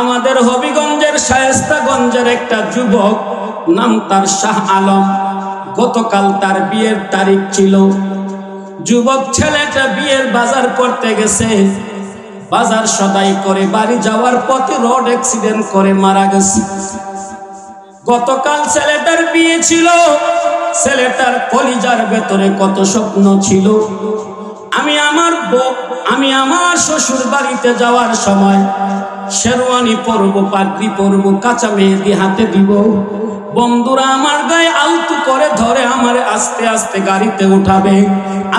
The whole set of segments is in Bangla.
আমাদের হবিগঞ্জের শায়েস্তাগঞ্জের একটা যুবক, নাম তার শাহ আলম। গতকাল তার বিয়ের তারিখ ছিল। যুবক ছেলেটা বিয়ের বাজার করতে গেছে, বাজার সদাই করে বাড়ি যাওয়ার পথে রোড অ্যাক্সিডেন্ট করে মারা গেছে। গতকাল ছেলেটার বিয়ে ছিল, ছেলেটার কলিজার ভেতরে কত স্বপ্ন ছিল। আমি আমার শ্বশুর বাড়িতে যাওয়ার সময় শেরওয়ানি পরব, পাগড়ি পরব, কাঁচা মেহেদি হাতে দিব। বন্ধুরা আমার গায়ে আলতু করে ধরে আমার আস্তে আস্তে গাড়িতে উঠাবে,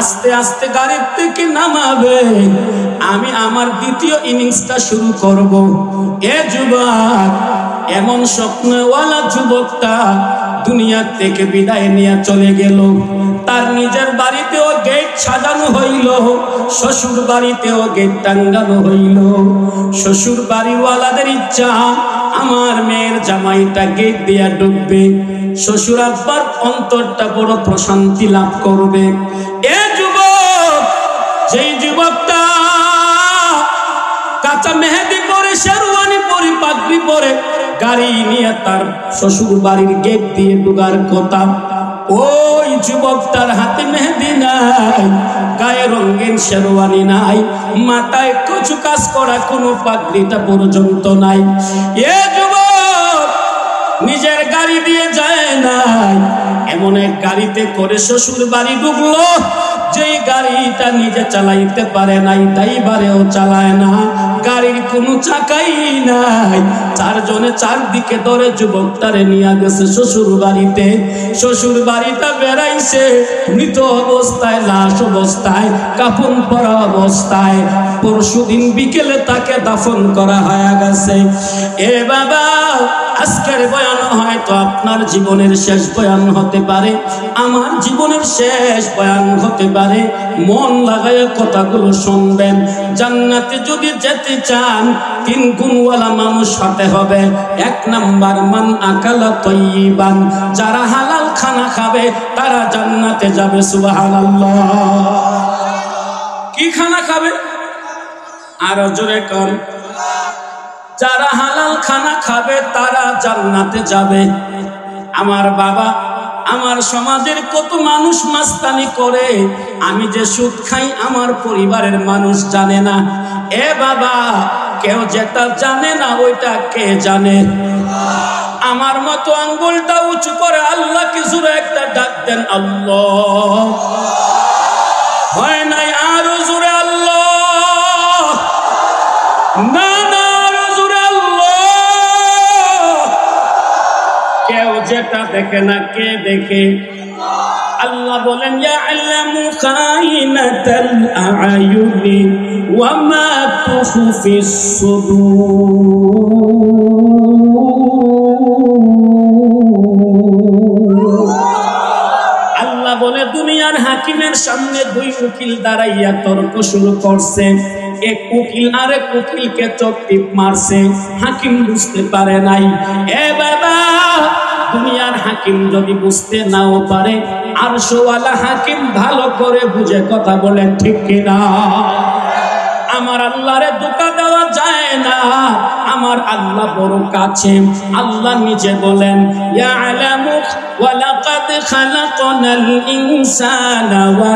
আস্তে আস্তে গাড়ির থেকে নামাবে। আমি আমার দ্বিতীয় ইনিংসটা শুরু করব। এ যুবক, এমন স্বপ্নওয়ালা যুবকটা দুনিয়া থেকে বিদায় নিয়ে চলে গেল। তার নিজের বাড়িতেও গেট সাজানো হইল, শ্বশুর বাড়িতেও গেট টাঙ্গানো হইল। শ্বশুর বাড়িওয়ালাদের ইচ্ছা আমার মেয়ের জামাইটা গেট দিয়া ঢুকবে, শ্বশুর আব্বার অন্তরটা বড় প্রশান্তি লাভ করবে। এ যুবক, যেই যুবকটা কাঁচা মেহেদি পরে, শেরওয়ানি পরে, পাগড়ি পরে গাড়ি নিয়ে তার শ্বশুর বাড়ির গেট দিয়ে ঢুকার কথা, ওই যুবকটার হাতে মেহেদি নাই, গায়ে রঙিন শেরওয়ানি নাই, মাথায় কিছু কাজ করা কোনো পাগড়িটা পর্যন্ত নাই। এ যুবক নিজের গাড়ি দিয়ে যায় নাই, এমন এক গাড়িতে করে শ্বশুর বাড়ি ঢুকলো, যেই গাড়িটা নিজে চালাইতে পারে নাই, ড্রাইভারেও চালায় না, গাড়ির কোনো চাকাই নাই। চারজনে চারদিকে ধরে যুবকটারে নিয়ে গেছে শ্বশুর বাড়িতে। শ্বশুর বাড়িটা বেড়াইছে মৃত অবস্থায়, লাশ অবস্থায়, কাফন পরা অবস্থায়। পরশুদিন বিকেলে তাকে দাফন করা হয়ে গেছে। এ বাবা, আজকের বয়ান হয়তো আপনার জীবনের শেষ বয়ান হতে পারে, আমার জীবনের শেষ বয়ান হতে পারে। মন লাগায় কথাগুলো শুনবেন। জান্নাতে যদি যেতে চান, 3 গুণওয়ালা মানুষ হতে হবে। 1 নাম্বার, মান আকালা তয়্যিবান, যারা হালাল খানা খাবে তারা জান্নাতে যাবে। সুবহানাল্লাহ। কি খানা খাবে? আরো জোরে কোন। যারা হালাল খানা খাবে তারা জান্নাতে যাবে। আমার বাবা, আমার সমাজের কত মানুষ মাস্তানি করে, আমি যে সুদ খাই আমার পরিবারের মানুষ জানে না। এ বাবা, কেউ যেটা জানে না ওইটা কে জানে? আমার মতো আঙ্গুলটা উঁচু করে আল্লাহ কিছু একটা ডাক দেন, আল্লাহ। হয় নাই? আরো জোরে আল্লাহ। না না, আরো জোরে আল্লাহ। কেউ যেটা দেখে না, কে দেখে? আল্লাহ বলেন, ইয়া'লামু খাইনাতাল আ'য়ুনি ওয়া মা তুখফিস সুদূর। আল্লাহ বলে, দুনিয়ার হাকিমের সামনে 2 উকিল দাঁড়াইয়া তর্ক শুরু করছে। এক উকিল আরেক উকিলকে চোখ টিপ মারছে, হাকিম বুঝতে পারে নাই। এ বাবা, দুনিয়ার হাকিম যদি বুঝতে নাও পারে, আরশওয়ালা হাকিম ভালো করে বুঝে কথা বলেন, ঠিক কিনা? আমার আল্লাহরে ধোঁকা দেওয়া যায় না। আমার আল্লাহ বড় কাছে। আল্লাহ নিজে বলেন, ইয়া'লামু ওয়া লাকাদ খালাকনাল ইনসানা ওয়া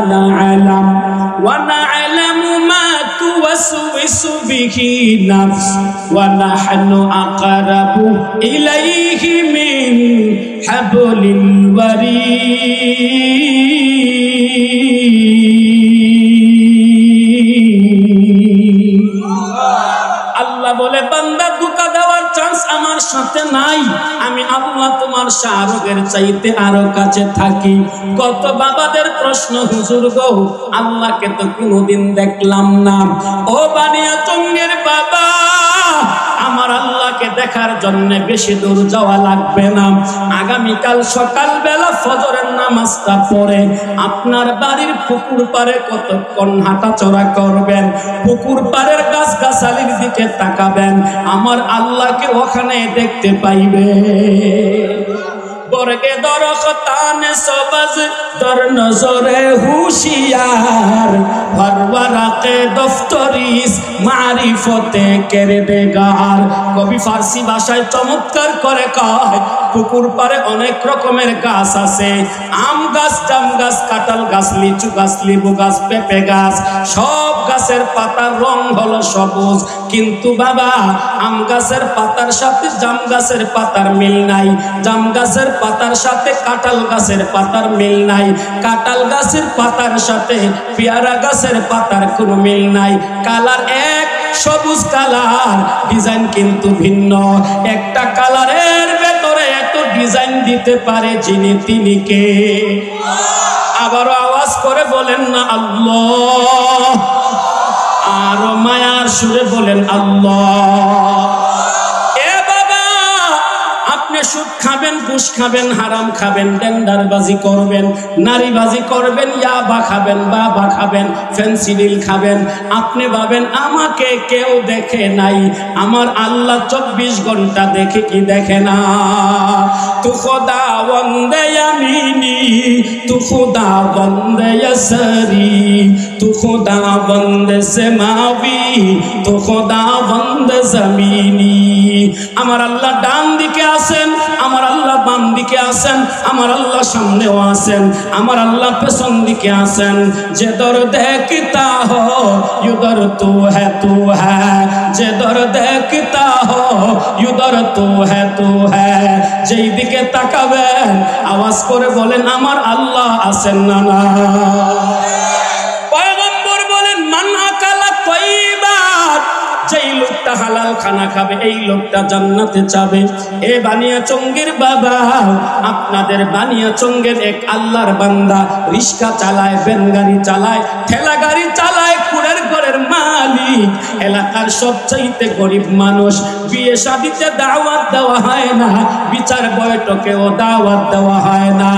না'লামু মা তুওয়াসওয়িসু বিহি নাফস ওয়া নাহনু আকারাবু ইলাইহি মিন হাবলিল ওয়ারিদ। আল্লাহ বলে, বান্দা ধোঁকা দেওয়ার চান্স আমার সাথে নাই। আমি আল্লাহ তোমার শাহরুখের চাইতে আরো কাছে থাকি। কত বাবাদের প্রশ্ন, হুজুর গো, আল্লাহকে তো কোনোদিন দেখলাম না। ও বানিয়াচঙ্গের বাবা, আমার আল্লাহকে দেখার জন্য বেশি দূর যাওয়া লাগবে না। আগামীকাল সকালবেলা ফজরের নামাজটা পড়ে আপনার বাড়ির পুকুর পাড়ে কতক্ষণ হাঁটাচলা করবেন, পুকুর পাড়ের গাছগাছালির দিকে তাকাবেন, আমার আল্লাহকে ওখানে দেখতে পাইবে। বর্গে দরখতান সবজ দর নজরে হুশিয়ার ভরওয়ারাকে দফতরিস মারিফতে কেরদেগার। কবি ফার্সি ভাষায় চমৎকার করে কয়, পুকুর পারে অনেক রকমের গাছ আছে, আম গাছ, জাম গাছ, কাঁঠাল গাছ, লিচু গাছ, লেবু গাছ, পেঁপে গাছ, সব গাছের পাতার রং হলো সবুজ। কিন্তু বাবা, আম গাছের পাতার সাথে জাম গাছের পাতার মিল নাই, জাম গাছের পাতার সাথে কাঁঠাল গাছের পাতার মিল নাই, কাঁঠাল গাছের পাতার সাথে পেয়ারা গাছের পাতার কোনো মিল নাই। কালার এক, সবুজ কালার, ডিজাইন কিন্তু ভিন্ন। একটা কালারের ভেতরে এত ডিজাইন দিতে পারে যিনি, তিনি কে? আবারও আওয়াজ করে বলেন না আল্লাহ, আরো মায়ার সুরে বলেন আল্লাহ। এ বাবা, আপনি সুদ খাবেন, ঘুষ খাবেন, হারাম খাবেন, টেন্ডারবাজি করবেন, নারীবাজি করবেন, ইয়াবা খাবেন, বাবা খাবেন, ফেন্সিডিল খাবেন, আপনি ভাবেন আমাকে কেউ দেখে নাই। আমার আল্লাহ 24 ঘন্টা দেখে কি দেখে না? তু খোদা বন্দে আমিনি, তু খোদা বন্দে আসরি, তু খোদা বন্দে সেমাবি, তু খোদা বন্দে জমিনি। আমার আল্লাহ ডান দিকে আছেন, আমার আল্লাহ বাম দিকে আছেন, আমার আল্লাহ সামনেও আছেন, আমার আল্লাহ পেছন দিকে আছেন। যে দর দেখতা হো উধর তু হ্যায়, যে দর দেখতা হো উধর তু হ্যায়। যেই দিকে তাকাবেন আওয়াজ করে বলেন আমার আল্লাহ আছেন না না? পয়গম্বর বলেন মান আকালা তয়্যিবাত, যেই লোকটা হালাল খানা খাবে এই লোকটা জান্নাতে যাবে। এ বানিয়াচঙ্গের বাবা, আপনাদের বানিয়াচঙ্গের এক আল্লাহর বান্দা রিক্সা চালায়, ভ্যান গাড়ি চালায়, ঠেলা গাড়ি চালায়, কুড়ের ঘরের মালিক, এলাকার সবচাইতে গরিব মানুষ, বিয়ে শাদিতে দাওয়াত দেওয়া হয় না, বিচার বৈঠকেও দাওয়াত দেওয়া হয় না।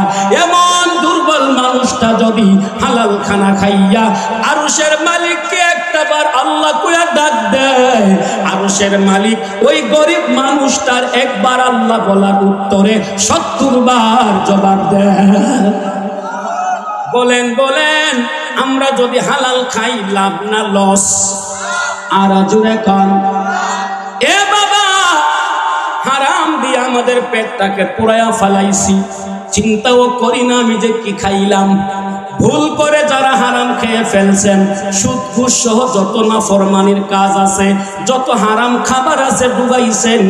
এমন দুর্বল মানুষটা যদি হালাল খানা খাইয়া আরশের মালিককে একটাবার আল্লাহ কইয়া ডাক দেয়, আরশের মালিক ওই গরিব মানুষটার একবার আল্লাহ বলার উত্তরে 70 বার জবাব দেয়। বলেন বলেন, আমরা যদি হালাল খাই লাভ না লস? আর জুড়ে কন। এ বাবা, হারাম দিয়ে আমাদের পেটটাকে পোড়ায়া ফালাইছি, চিন্তাও করি না আমি যে কি খাইলাম। ভুল করে যারা হারাম খেয়ে ফেলছেন, সুদ ঘুষ সহ যত নাফরমানির কাজ আছে, যত হারাম খাবার আছে ডুবাইছেন,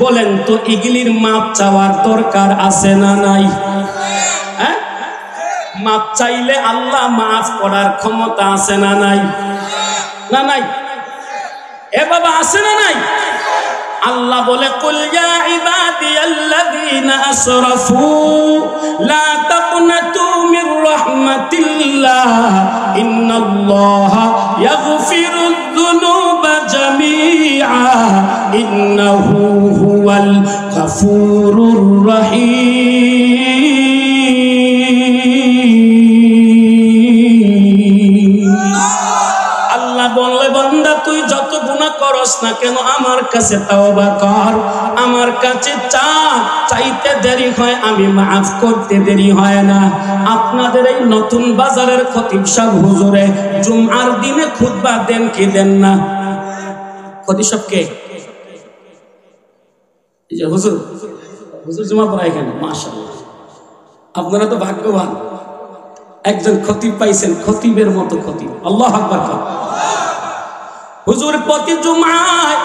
বলেন তো এগুলির মাপ চাওয়ার দরকার আছে না নাই? হ্যাঁ, মাপ চাইলে আল্লাহ মাফ করার ক্ষমতা আছে না নাই? না নাই? এ বাবা, আছে না নাই? আল্লাহ বলে কুল ইয়া ইবাদিয়াল্লাযীনা আসরাফু লা তাকনাতু মির রাহমাতিল্লাহ ইন্নাল্লাহা ইয়াগফিরুয যুনুবা জামিআ ইন্নাহু হুয়াল গফুরুর রহিম। আল্লাহ বললে বান্দা তুই যত গুনাহ করস না কেন আমার কাছে তওবা কর, আমার কাছে চা, চাইতে দেরি হয় আমি মাফ করতে দেরি হয় না। আপনাদের এই নতুন বাজারের খতিব সাহেব হুজুরে জুমআর দিনে খুতবা দেন কি দেন না? খতিব সাহেব কে? এই যে হুজুর, হুজুর জুমা পড়ায় কেন? মাশাআল্লাহ, আপনারা তো ভাগ্যবান, একজন খতিব পাইছেন, খতিবের মতো খতিব। আল্লাহু আকবার। হুজুর প্রতি জুমায়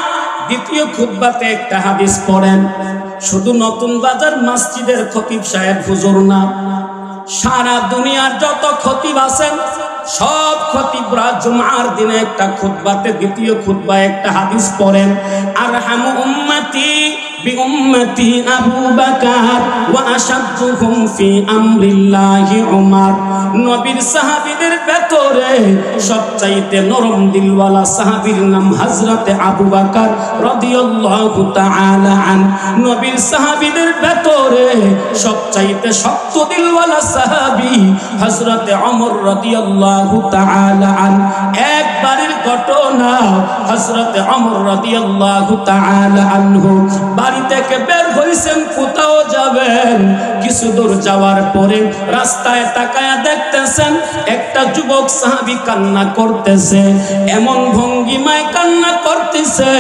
দ্বিতীয় খুতবাতে একটা হাদিস পড়েন। শুধু নতুন বাজার মসজিদের খতিব সাহেব হুজুর না, সারা দুনিয়ার যত খতিব আছেন সব খতিবরা জুমার দিনে একটা খুতবাতে দ্বিতীয় খুতবায় একটা হাদিস পড়েন। আরহামু উম্মতি বিউম্মতি আবু বকর ওয়া আশাদ্দুহুম ফি আমরিল্লাহি উমর। নবীর সাহাবীদের ভেতরে সবচাইতে নরম দিলওয়ালা সাহাবীর নাম হযরতে আবু বকর রাদিয়াল্লাহু তাআলা আন। নবীর সাহাবীদের ভেতরে সবচাইতে শক্ত দিলওয়ালা সাহাবী হযরতে ওমর রাদিয়াল্লাহু তাআলা আন। একবারের ঘটনা, হযরতে ওমর রাদিয়াল্লাহু তাআলা আনহু বাড়ি থেকে বের হইছেন, কোথাও যাবেন। কিছু দূর যাওয়ার পরে রাস্তায় তাকায়া দেখতেছেন একটা যুবক সাহাবী কান্না করতেছে। এমন ভঙ্গিমায় কান্না করতেছে,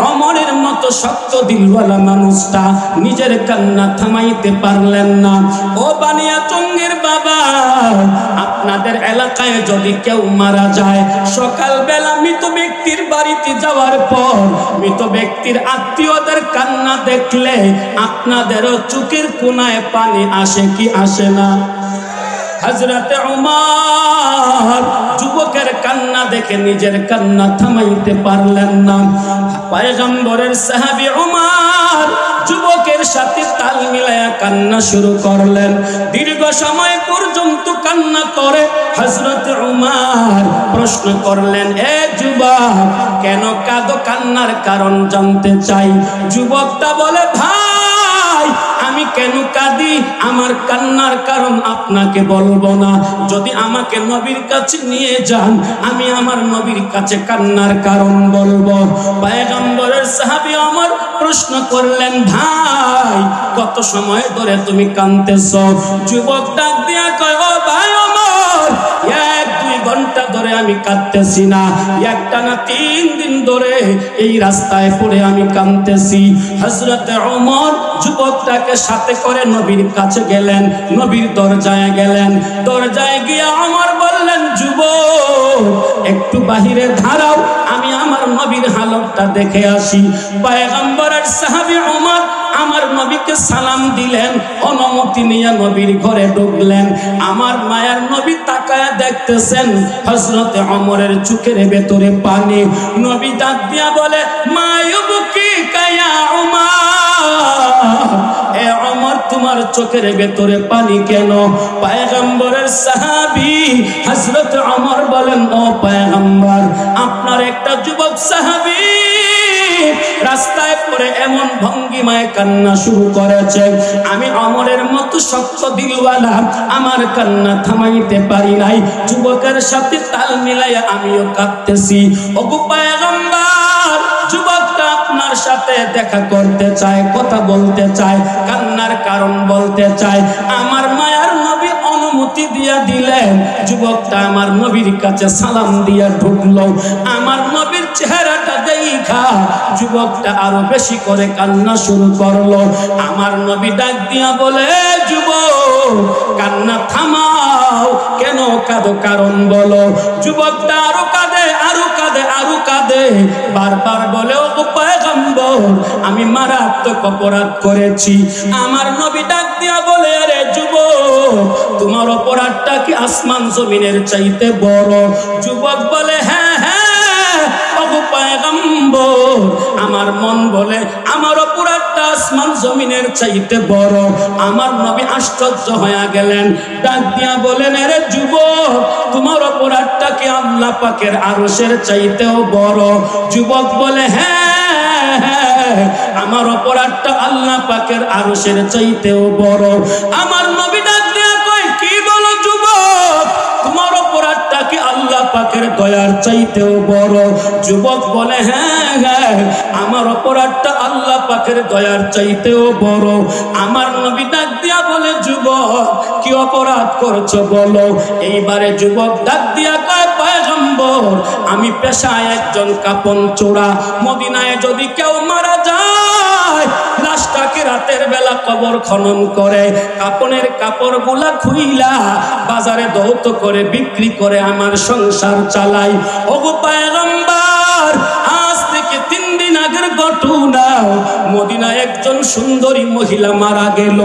ওমরের মতো শক্ত দিলওয়ালা মানুষটা নিজের কান্না থামাইতে পারলেন না। ও বানিয়াচঙ্গের বাবা, আপনাদের এলাকায় যদি কেউ মারা যায়, সকালবেলা মৃত ব্যক্তির বাড়িতে যাওয়ার পর মৃত ব্যক্তির আত্মীয়দের কান্না দেখলে আপনাদেরও চোখের কোণায় পানি আসে কি আসে না? হযরতে ওমর যুবকের কান্না দেখে নিজের কান্না থামাইতে পারলেন না। পয়গম্বরের সাহাবী ওমর যুবকের সাথে তাল মিলায়া কান্না শুরু করলেন। দীর্ঘ সময় পর্যন্ত কান্না করে হযরতে ওমর প্রশ্ন করলেন, এ যুবক, কেন কাঁদো? কান্নার কারণ জানতে চাই। যুবকটা বলে, ভাই, আমি কেন কাঁদি আমার কান্নার কারণ আপনাকে বলবো না। যদি আমাকে নবীর কাছে নিয়ে যান, আমি আমার নবীর কাছে কান্নার কারণ বলবো। পয়গম্বরের সাহাবী ওমর প্রশ্ন করলেন, ভাই, কত সময় ধরে তুমি কাঁদতেছো? যুবক ডাক দিয়া কয়, ও ভাই ওমর, 1-2 ঘন্টা ধরে আমি কাঁদতেছি না, একটা না 3 দিন ধরে এই রাস্তায় পড়ে আমি কাঁদতেছি। হযরতে ওমর যুবকটাকে সাথে করে নবীর কাছে গেলেন, নবীর দরজায় গেলেন। দরজায় গিয়ে ওমর বললেন, যুবক, একটু বাহিরে দাঁড়াও, আমি আমার নবীর হালতটা দেখে আসি। পয়গম্বরের সাহাবী ওমর আমার নবীকে সালাম দিলেন, অনুমতি নিয়ে নবীর ঘরে ঢুকলেন। আমার মায়ার নবী তাকায়া দেখতেছেন হযরতে ওমরের চোখের ভেতরে পানি। নবী ডাক দিয়া বলে, মায়ুবকি কায়া ওমর, এ ওমর, তোমার চোখের ভেতরে পানি কেন? পয়গম্বরের সাহাবী হযরতে ওমর বলেন, ও পয়গম্বর, আপনার একটা যুবক সাহাবী রাস্তায় পড়ে এমন ভঙ্গিমায় কান্না শুরু করেছে, আমি ওমরের মতো শক্ত দিলওয়ালা আমার কান্না থামাইতে পারি নাই। যুবকের সাথে তাল মিলাইয়া আমিও কাঁদতেছি। ওগো পয়গম্বর, যুবকটা আপনার সাথে দেখা করতে চায়, কথা বলতে চায়, কান্নার কারণ বলতে চায়। আমার মায়ার নবী অনুমতি দিয়া দিলেন। যুবকটা আমার নবীর কাছে সালাম দিয়া ঢুকলো। আমার নবীর চেহারাটা দেখা যুবকটা আরো বেশি করে কান্না শুরু করলো। আমার নবী ডাক দিয়া বলে, যুবক, কান্না থামাও, কেন কাঁদো? কারণ বলো। যুবকটা আরো কাঁদে, আরো কাঁদে, আরো কাঁদে, বারবার বলে, ও পয়গম্বর, আমি মারাত্মক অপরাধ করেছি। আমার নবী ডাক দিয়া বলে, আরে যুবক, তোমার অপরাধটা কি আসমান জমিনের চাইতে বড়? যুবক বলে, হ্যাঁ হ্যাঁ ওগো পয়গম্বর, আমার মন বলে আমার অপরাধটা আসমান জমিনের চাইতে বড়। আমার নবী আশ্চর্য হয়ে গেলেন, ডাক দিয়া বলেন, আরে যুবক, তোমার অপরাধটা কি আল্লাহ পাকের আরশের চাইতেও বড়? যুবক বলে, হ্যাঁ, আমার অপরাধটা আল্লাহ পাকের আরশের চাইতেও বড়। আমার নবী ডাক দিয়া কয়, কি বলো যুবক, তোমার অপরাধটা কি আল্লাহ পাকের দয়ার চাইতেও বড়? যুবক বলে, হ্যাঁ, আমার অপরাধটা আল্লাহ পাকের দয়ার চাইতেও বড়। আমার নবী ডাক দিয়া বলে, যুবক, কি অপরাধ করছো বলো? এইবারে যুবক ডাক দিয়া কয়, পয়গম্বর, আমি পেশায় একজন কাপন চোরা। মদিনায় যদি কেউ মারা যায়, লাশটাকে রাতের বেলা কবর খনন করে কাপনের কাপড় গুলা খুইলা বাজারে দৌত করে বিক্রি করে আমার সংসার চালাই। ওগো পয়গম্বর, আজ থেকে 3 দিন আগের ঘটনা, মদিনায় একজন সুন্দরী মহিলা মারা গেল।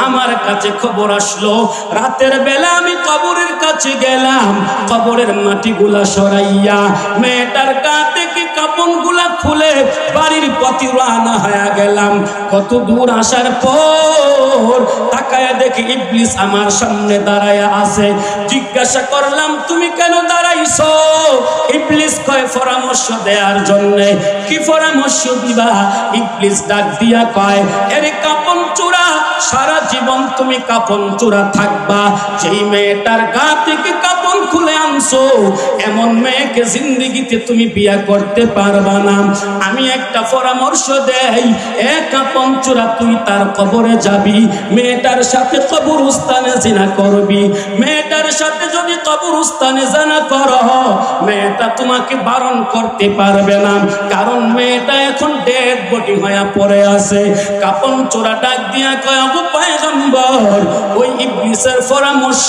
আমার কাছে খবর আসলো, রাতের বেলা আমি কবরের কাছে গেলাম, কবরের মাটিগুলা সরাইয়া মেয়েটার গা থেকে কাপন গুলা খুলে বাড়ির পথে রওনা হয়ে গেলাম। কত দূর আসার পর তাকায়া দেখি ইবলিস আমার সামনে দাঁড়ায়া আছে। জিজ্ঞাসা করলাম, তুমি কেন দাঁড়াইছো? ইবলিস কয়, পরামর্শ দেওয়ার জন্য। কি পরামর্শ দিবা? ইবলিস ডাক দিয়া কয়, এরে কাপন চোরা, সারা জীবন তুমি কাপন চোরা থাকবা। যেই মেয়েটার গা থেকে কাপন মন খুলে আনছো, এমন মেয়েকে জিন্দেগিতে তুমি বিয়ে করতে পারবা না। আমি একটা পরামর্শ দেই, কাপন চূড়া তুই তার কবরে যাবি, মেয়েটার সাথে কবরস্থানে জিনা করবি। মেয়েটার সাথে যদি কবরস্থানে জিনা করো, মেয়েটা তোমাকে বারণ করতে পারবে না, কারণ মেয়েটা এখন ডেড বডি হয়ে পড়ে আছে। কাপন চূড়া ডাক দিয়া কয়, আবু পয়গম্বর, ওই ইবলিসের পরামর্শ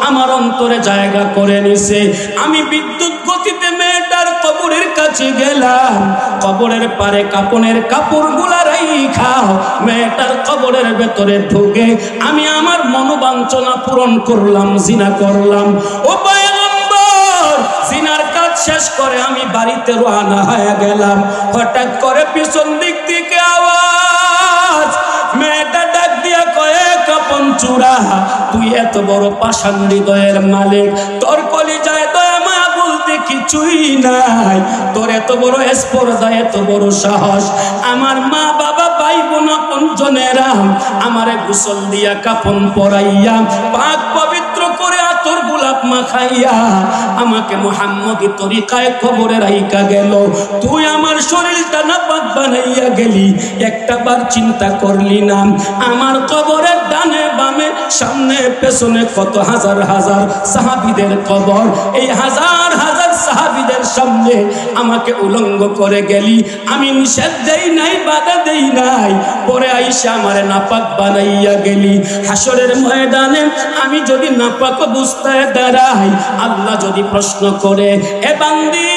আমার অন্তরে জায়গা করে নিছে। আমি বিদ্যুৎ গতিতে মেয়েটার কবরের কাছে গেলাম, কবরের পারে কাপনের কাপড়গুলা রাইখা মেয়েটার কবরের ভেতরে ঢুকে আমি আমার মনোবাঞ্ছনা পূরণ করলাম, জিনা করলাম। ও পয়গম্বর, জিনার কাজ শেষ করে আমি বাড়িতে রওনা হয়ে গেলাম। হঠাৎ করে পিছন দিক থেকে আওয়াজ, মেয়েটা ডাক দিয়া কয়, কাপন চূড়া, তুই এত বড় পাষাণ হৃদয়ের মালিক, তোর কলিজায় দয়া মায়া বলতে কিছুই নাই, তোর এত বড় স্পর্ধা, এত বড় সাহস। আমার মা বাবা ভাই বোন আপনজনেরা আমারে গোসল দিয়া কাপন পরাইয়া পাক পবিত্র করে আতর গোলাপ মাখাইয়া আমাকে মুহাম্মদী তরিকায় কবরে রাইখা গেল। তুই আমার শরীরটা নাপাক বানাইয়া গেলি, একটাবার চিন্তা করলি না আমার কবরের ডানে বামে সামনে পেছনে কত হাজার হাজার সাহাবীদের কবর, এই হাজার হাজার সাহাবীদের সামনে আমাকে উলঙ্গ করে গেলি। আমি নিষেধ দেই নাই, বাধা দেই নাই, পরে আইসা আমারে নাপাক বানাইয়া গেলি। হাসরের ময়দানে আমি যদি নাপাক অবস্থায় দাঁড়াই, আল্লাহ যদি প্রশ্ন করে, এ বান্দি,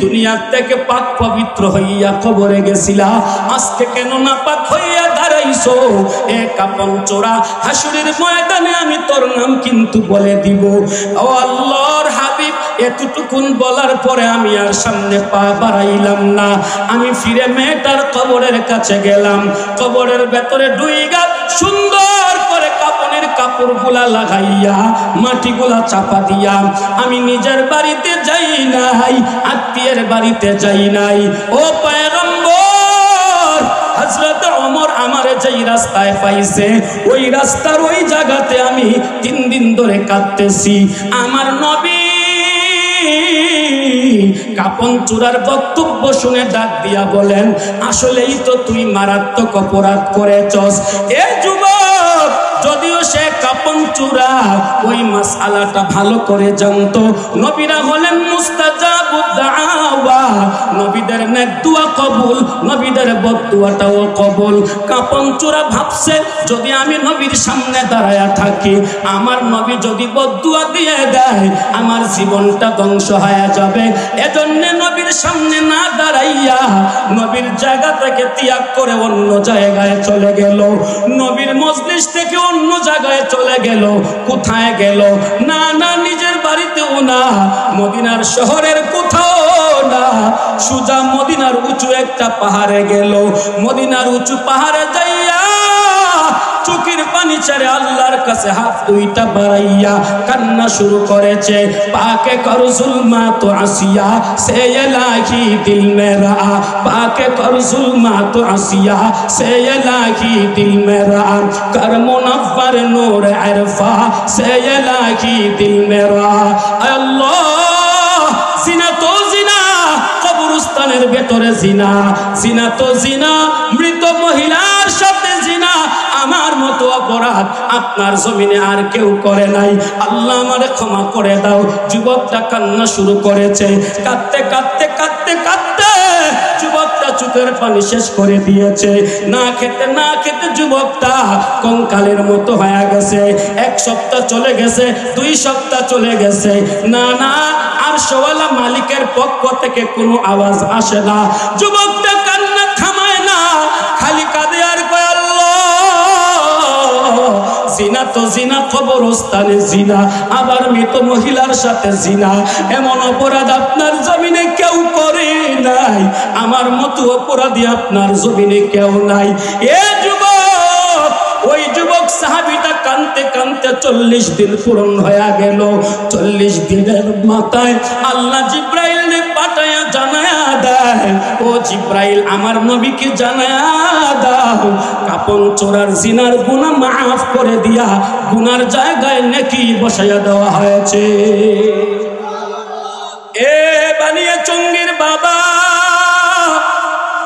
দুনিয়ার থেকে পাক পবিত্র হইয়া কবরে গেছিলা, আজকে কেন নাপাক হইয়া দাঁড়াইছো? এ কাপন চোরা, হাসরের ময়দানে আমি তোর নাম কিন্তু বলে দিব। ও আল্লাহর হাবিব, এতটুকুন বলার পরে আমি আর সামনে পা বাড়াইলাম না। আমি ফিরে মেয়েটার কবরের কাছে গেলাম, কবরের ভেতরে ডুইগা সুন্দর করে কাপনের কাপড়গুলা লাগাইয়া মাটিগুলা চাপা দিয়া আমি নিজের বাড়িতে যাই নাই, আত্মীয়ের বাড়িতে যাই নাই। ও পয়গম্বর, হযরত ওমর আমারে যেই রাস্তায় পাইছে, ওই রাস্তার ওই জায়গাতে আমি 3 দিন ধরে কাঁদতেছি। আমার নবী কাপন চূড়ার বক্তব্য শুনে ডাক দিয়া বলেন, আসলেই তো তুই মারাত্মক অপরাধ করেছস। এ যুবক, যদিও সে কাপন চূড়া ওই মাসআলাটা ভালো করে জানতো, নবীরা হলেন মুস্তাজাবুদ দাওয়া, নবীদের নেক দোয়া কবুল, নবীদের বদদুয়াটাও কবুল। কাপন চূড়া ভাবছে, যদি আমি নবীর সামনে দাঁড়ায়া থাকি, আমার নবী যদি বদদুয়া দিয়ে দেয়, আমার জীবনটা ধ্বংস হয়ে যাবে। এজন্য নবীর সামনে না দাঁড়াইয়া নবীর জায়গা থেকে ত্যাগ করে অন্য জায়গায় চলে গেল, নবীর মজলিস থেকে অন্য জায়গায় চলে গেল। কোথায় গেল? না না, নিজের বাড়িতেও না, মদিনার শহরের কোথাও না, সুজা মদিনার উঁচু একটা পাহাড়ে গেল। মদিনার উঁচু পাহাড়ে যাইয়া চোখের পানি ছেড়ে আল্লাহর কাছে হাত দুইটা বাড়াইয়া কান্না শুরু করেছে। পাকে কর জুলমাত আসিয়া সে ইলাহি দিল মেরা, পাকে কর জুলমাত আসিয়া সে ইলাহি দিল মেরা, কর মুনవ్వর নূর আরফা সে ইলাহি দিল মেরা। আল্লাহ, জিনা তো জিনা, কবরস্থানের ভেতরে জিনা, জিনা তো জিনা, মৃত মহিলার সাথে জিনা, আমার মতো অপরাধ আপনার জমিনে আর কেউ করে নাই। আল্লাহ আমারে ক্ষমা করে দাও। যুবকটা কান্না শুরু করেছে, কাঁদতে কাঁদতে কাঁদতে কাঁদতে যুবকটা চোখের পানি শেষ করে দিয়েছে। না খেতে না খেতে যুবকটা কঙ্কালের মতো হয়ে গেছে। 1 সপ্তাহ চলে গেছে, 2 সপ্তাহ চলে গেছে, না না, আরশওয়ালা মালিকের পক্ষ থেকে কোনো আওয়াজ আসে না। যুবকটা কান্না থামায় না, খালি কাঁদে আর কয়, জিনা তো জিনা, কবরস্থানে জিনা, আবার মৃত মহিলার সাথে জিনা, এমন অপরাধ আপনার জমিনে কেউ করে নাই, আমার মতো অপরাধী আপনার জমিনে কেউ নাই। এ যুবক, ওই যুবক সাহাবীটা কানতে কানতে 40 দিন পূরণ হয়ে গেল। 40 দিনের মাথায় আল্লাহ জিব্রাইল পাঠায়া জানায়া দেয়, দেয়, ও জিব্রাইল আমার নবীকে জানায়া দাও কাপন চোরার জিনার গুনাহ মাফ করে দিয়া গুনার জায়গায় নেকি বসাইয়া দেওয়া হয়েছে। এ বানিয়ে চঙ্গির বাবা,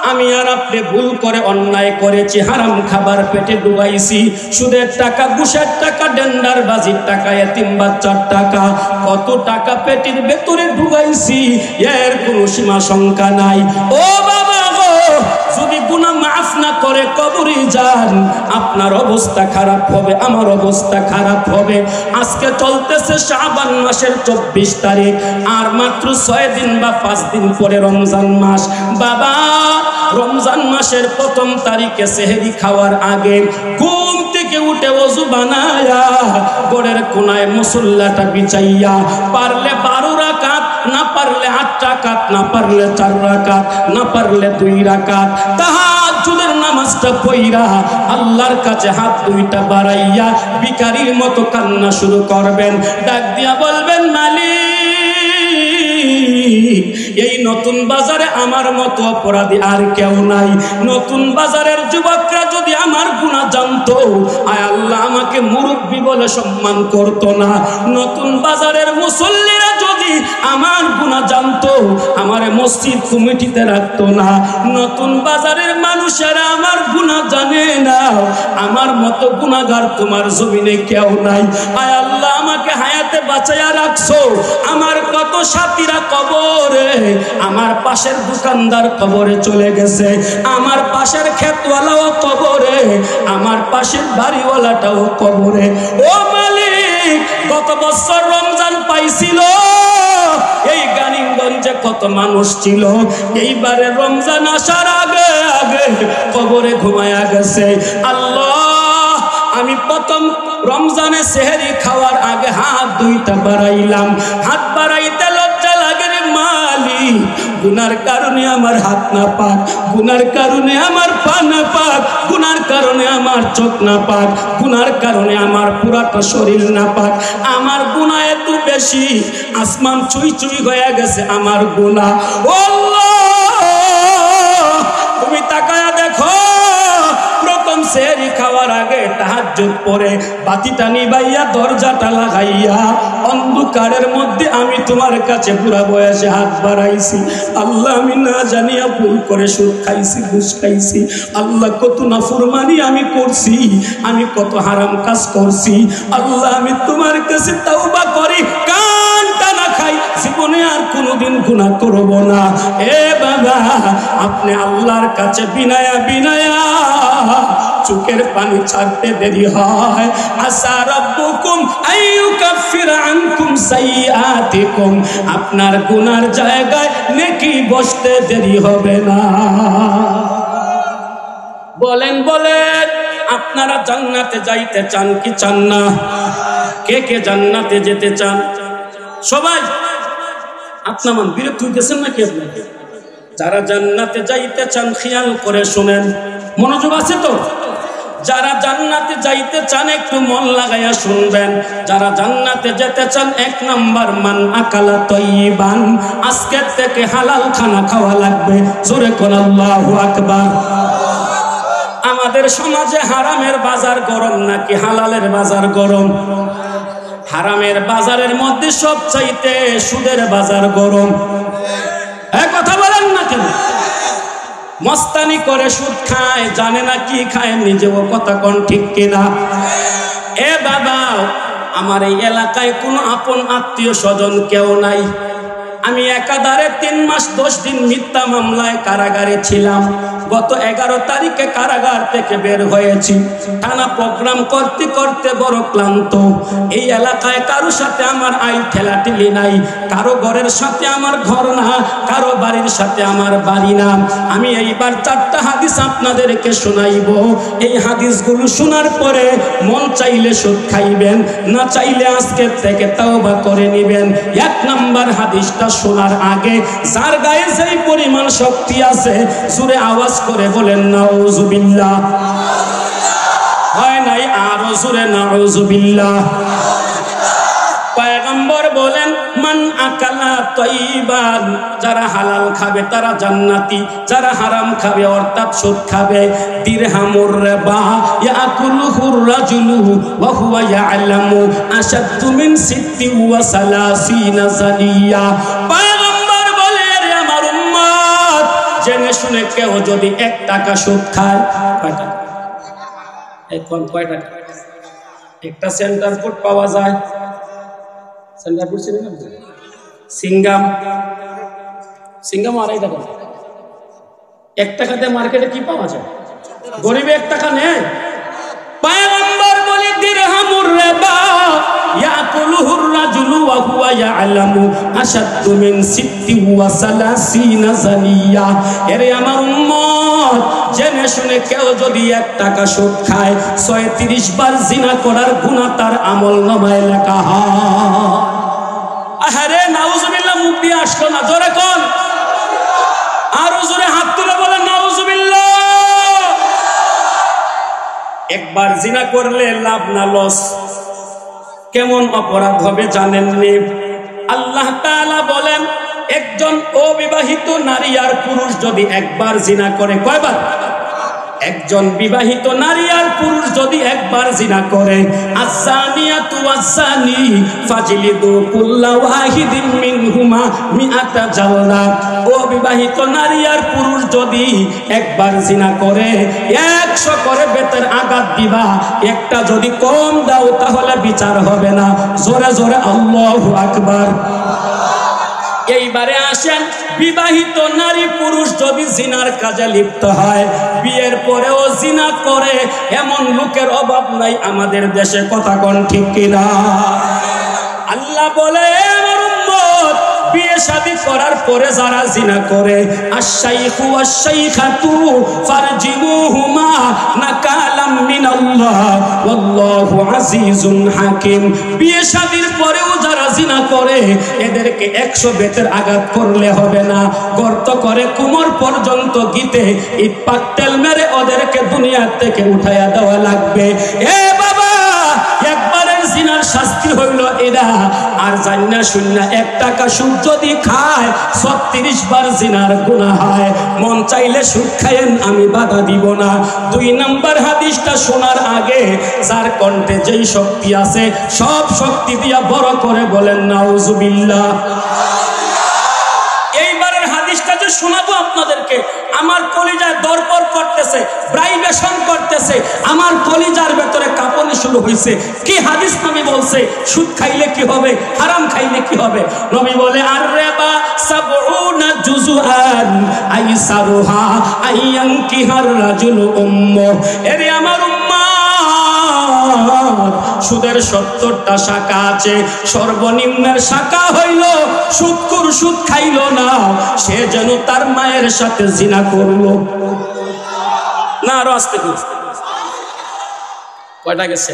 আমি আর আপনি ভুল করে অন্যায় করেছি, হারাম খাবার পেটে ডুবাইছি, সুদের টাকা, ঘুষের টাকা, ডেন্ডার বাজির টাকা, এতিম বাচ্চার টাকা, কত টাকা পেটের ভেতরে ঢুকাইছি, এর কোনো সীমা সংখ্যা নাই। ও বাবা গো, যদি গুনাহ মাফ না করে কবরে যান, আপনার অবস্থা খারাপ হবে, আমার অবস্থা খারাপ হবে। আজকে চলতেছে শাবান মাসের 24 তারিখ, আর মাত্র 6 দিন বা 5 দিন পরে রমজান মাস। বাবা, রমজান মাসের 1ম তারিখে সেহরি খাওয়ার আগে ঘুম থেকে উঠে ওযু বানায়া ঘরের কোনায় মুসল্লাটা বিছাইয়া, পারলে 12 রাকাত, না পারলে 8 রাকাত, না পারলে 4 রাকাত, না পারলে 2 রাকাত তাহাজ্জুদের নামাজটা পড়া আল্লাহর কাছে হাত দুইটা বাড়াইয়া ভিখারির মতো কান্না শুরু করবেন। ডাক দিয়া বলবেন, মালিক, এই নতুন বাজারে আমার মতো অপরাধী আর কেউ নাই। নতুন বাজারের যুবকরা যদি আমার গুনাহ জানতো, আয় আল্লাহ আমাকে মুরব্বি বলে সম্মান করতো না। নতুন বাজারের মুসল্লিরা যদি আমার গুনাহ জানতো, আমারে মসজিদ কমিটিতে রাখতো না। নতুন বাজারের মানুষেরা আমার গুনাহ জানে না, আমার মতো গুনাহগার তোমার জমিনে কেউ নাই। আয় আল্লাহ আমাকে হায়াতে বাঁচাইয়া রাখছো, আমার কত সাথীরা কবরে, আমার পাশের দোকানদার কবরে চলে গেছে, আমার পাশের ক্ষেতওয়ালাও কবরে, আমার পাশের বাড়িওয়ালাটাও কবরে। ও মালিক, গত বছর রমজান পাইছিল, এই গানিমগঞ্জে কত মানুষ ছিল, এইবারে রমজান আসার আগে আগে কবরে ঘুমায়া গেছে। আল্লাহ, আমি প্রথম রমজানে সেহরি খাওয়ার আগে হাত দুইটা বাড়াইলাম, হাত বাড়াইতে লজ্জা লাগে রে মালিক। গুনার কারণে আমার হাত না পাক, গুনার কারণে আমার পা না পাক, গুনার কারণে আমার চোখ না পাক, গুনার কারণে আমার পুরাটা শরীর না পাক। আমার গুনাহ এত বেশি, আসমান চুই চুই হয়ে গেছে আমার গুনাহ। ও আল্লাহ, তুমি তাকায়া দেখো, প্রথম সেহরি খাওয়ার আগে তাহাজ্জুদ পড়ে বাতিটা নিবাইয়া দরজাটা লাগাইয়া অন্ধকারের মধ্যে আমি তোমার কাছে বুড়া বয়সে হাত বাড়াইছি। আল্লাহ, আমি না জানিয়া ভুল করে সুদ খাইছি, ঘুষ খাইছি। আল্লাহ, কত নাফরমানি আমি করছি, আমি কত হারাম কাজ করছি। আল্লাহ, আমি তোমার কাছে তাওবা করি, কানটা না খাই, জীবনে আর কোনোদিন গুনাহ করব না। এ বাবা, আপনি আল্লাহর কাছে বিনায়া বিনায়া চোখের পানি ছাড়তে দেরি হয়। আসা রাব্বুকুম আইয়ুকাফিরা আনকুম সাইয়্যাতিকুম, আপনার গুনার জায়গায় নেকি বসতে দেরি হবে না। বলেন বলেন, আপনারা জান্নাতে যাইতে চান কি চান না? কে কে জান্নাতে যেতে চান? সবাই আপনার মন বিরক্ত হইতেছেন নাকি? আপনি যারা জান্নাতে যাইতে চান খেয়াল করে শুনেন, মনোযোগ আছে তো? যারা জান্নাতে যাইতে চান একটু মন লাগাইয়া শুনবেন। যারা জান্নাতে যেতে চান, 1 নাম্বার, মান আকালা তয়্যিবান, আজকের থেকে হালাল খানা খাওয়া লাগবে। জোরে কোন আল্লাহু আকবার। আমাদের সমাজে হারামের বাজার গরম নাকি হালালের বাজার গরম? হারামের বাজারের মধ্যে সবচাইতে সুদের বাজার গরম। এক কথা বলেন না কেন? মস্তানি করে সুদ খায়, জানে না কি খায়, নিজেও কথা কোন ঠিক কিনা? এ বাবা, আমার এই এলাকায় কোনো আপন আত্মীয় স্বজন কেউ নাই। আমি একাধারে 3 মাস 10 দিন মিথ্যা মামলায় কারাগারে ছিলাম। গত 11 তারিখে কারাগার থেকে বের হয়েছি। টানা প্রোগ্রাম করতে করতে বড় ক্লান্ত। এই এলাকায় কারো সাথে আমার আই ঠেলাঠেলি নাই, কারো ঘরের সাথে আমার ঘর না, কারো বাড়ির সাথে আমার বাড়ি না। আমি এইবার 4টা হাদিস আপনাদেরকে শোনাইব। এই হাদিসগুলো শোনার পরে মন চাইলে সুদ খাইবেন, না চাইলে আজকের থেকে তাওবা করে নেবেন। 1 নাম্বার হাদিসটা শোনার আগে যার গায়ে যেই পরিমাণ শক্তি আছে, জোরে আওয়াজ করে বলেন নাউযুবিল্লাহ। হয় নাই? আরো জোরে নাউযুবিল্লাহ। পয়গম্বর বলেন মান আকালা তয়্যিবান, যারা হালাল খাবে তারা জান্নাতি, যারা হারাম খাবে অর্থাৎ সুদ খাবে দিরহামুর রিবা ইয়াকুলুহুর রাজুলু ওয়া হুয়া ইয়ালামু আশাদ্দু মিন সিত্তি ওয়া সালাসিনা জানিয়া। পয়গম্বর বলে রে আমার উম্মত, জেনে শুনে কেউ যদি 1 টাকা সুদ খায়, কয় টাকা? এখন কয় টাকা? একটা সেন্টার ফুড পাওয়া যায়, সেন্টার ফুড চিনেন না? সিঙ্গাম 2.5 টাকা। 1 টাকাতে মার্কেটে কি পাওয়া যায়? গরিবে 1 টাকা নেয়। পয়গম্বর বলে দিরহামুর রিবা ইয়াকুলুহুর রাজুলু ওয়া হুয়া ইয়ালামু আশাদ্দু মিন সিত্তি ওয়া সালাসিনা জানিয়া। এরে আমার উম্মত, জেনে শুনে কেউ যদি 1 টাকা সুদ খায় 36 বার জিনা করার গুনাহ তার আমলনামায় লেখা হয়। আরে নাউজুবিল্লাহ, মুখ দিয়ে আসলো না, জোরে কোন, আরো জোরে হাত তুলে বলেন নাউজুবিল্লাহ। একবার জিনা করলে লাভ না লস? কেমন অপরাধ হবে জানেননি? আল্লাহ তাআলা বলেন একজন অবিবাহিত নারী আর পুরুষ যদি একবার জিনা করে, কয়বার? একজন বিবাহিত নারী আর পুরুষ যদি একবার জিনা করে, আযানিয়াতু ওয়াজ্জানি ফাজলিদু কুল্লা ওয়াহিদিন মিনহুমা মিআতা জালদা। অবিবাহিত নারী আর পুরুষ যদি একবার জিনা করে 100 করে বেতের আঘাত দিবা, একটা যদি কম দাও তাহলে বিচার হবে না। জোরে জোরে আল্লাহু আকবার। এইবারে আসেন, বিবাহিত নারী পুরুষ যদি জিনার কাজে লিপ্ত হয়, বিয়ের পরেও জিনা করে, এমন লোকের অভাব নাই আমাদের দেশে, কথা কোন ঠিক কিনা? আল্লাহ বলে আমার উম্মত, বিয়ে শাদী করার পরে যারা জিনা করে, আশ-শাইখু ওয়াশ-শাইখাতু ফারজিমুহুমা নাকালাম মিনাল্লাহ ওয়াল্লাহু আজিজুন হাকিম। বিয়ে শাদীর পরেও যারা জিনা করে এদেরকে 100 বেতের আঘাত করলে হবে না, গর্ত করে কোমর পর্যন্ত গিতে ইট পাট্টেল মেরে ওদেরকে দুনিয়া থেকে উঠাইয়া দেওয়া লাগবে। এ বাবা, একবারের জিনার শাস্তি হইল এরা, আর জান্না শূন্য 1 টাকা সুদ যদি খায় 36 বার জিনার গুনাহ হয়। মন চাইলে সুদ খায়েন, আমি বাধা দিব না। 2 নম্বর হাদিসটা শোনার আগে যার কণ্ঠে যেই শক্তি আছে সব শক্তি দিয়া বড় করে বলেন নাউজুবিল্লাহ। এইবারের হাদিসটা যে শোনাবো আপনাদেরকে, আমার কলিজায় দরপর করতেছে, ভাইব্রেশন করতেছে, আমার কলিজার ভেতরে কাঁপুনি শুরু হয়েছে। কি হাদিস নবী বলছে? সুদ খাইলে কি হবে, হারাম খাইলে কি হবে? নবী বলে আর রিবা সাবউনা জুজুআন আইসারুহা আইয়ানকিহার রাজুলু উম্মু। এরে আমার উম্মত, সুদের 70টা শাখা আছে, সর্বনিম্নের শাখা হইল সুদখোর সুদ খাইল না, সে যেন তার মায়ের সাথে জিনা করলো না। আরো আসতে কয়টা গেছে?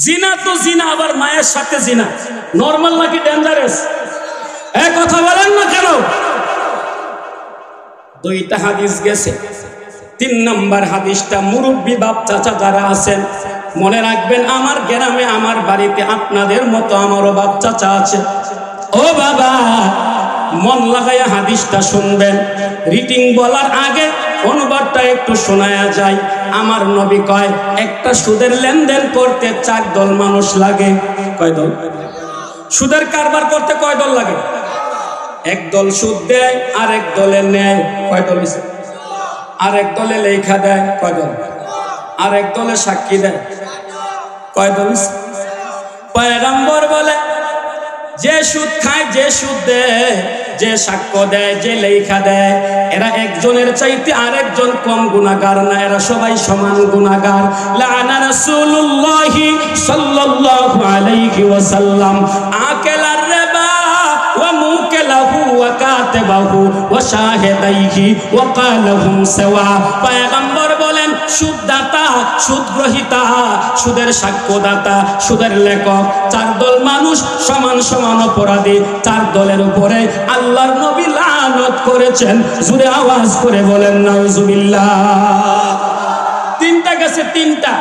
জিনা তো জিনা, আবার মায়ের সাথে জিনা নরমাল নাকি ডেঞ্জারাস? এক কথা বলেন না কেন? 2টা হাদিস গেছে। 3 নম্বর হাদিসটা মুরব্বী বাপ চাচা যারা আছেন মনে রাখবেন, আমার গ্রামে আমার বাড়িতে আপনাদের মতো আমারও বাপ চাচা আছে। ও বাবা, মন লাগাইয়া হাদিসটা শুনবেন। রিটিং বলার আগে অনুবাদটা একটু শোনায়া যায়। আমার নবী কয়, একটা সুদের লেনদেন করতে 4 দল মানুষ লাগে। কয় দল? সুদের কারবার করতে কয় দল লাগে? 1 দল সুদ দেয়, আর 1 দলে নেয়। কয় দল? আর 1 দলে লেখা দেয়। কয় দল? আর 1 দলে সাক্ষী দেয়। কয় দল? পয়গম্বর বলে, যে সুদ খায়, যে সুদ দেয়, যে সাক্ষ্য দেয়, যে লেখা দেয়, এরা একজনের চাইতে আরেকজন কম গুনাহগার না, এরা সবাই সমান গুনাহগার। লানা রাসূলুল্লাহি সাল্লাল্লাহু আলাইহি ওয়াসাল্লাম আকালার রিবা ওয়া মুকালাহু ওয়া কাতাবাহু ওয়া শাহিদাইহি ওয়া ক্বালাহুম সাওয়া। পয়গম্বর বলেন, সুদদাতা, সুদগ্রহীতা, সুদের সাক্ষ্যদাতা, সুদের লেখক 4 দল মানুষ সমান সমান অপরাধী। 4 দলের উপরে আল্লাহর নবী লানত করেছেন। জোরে আওয়াজ করে বলেন নাউজুবিল্লাহ। 3টা গেছে, 3টা।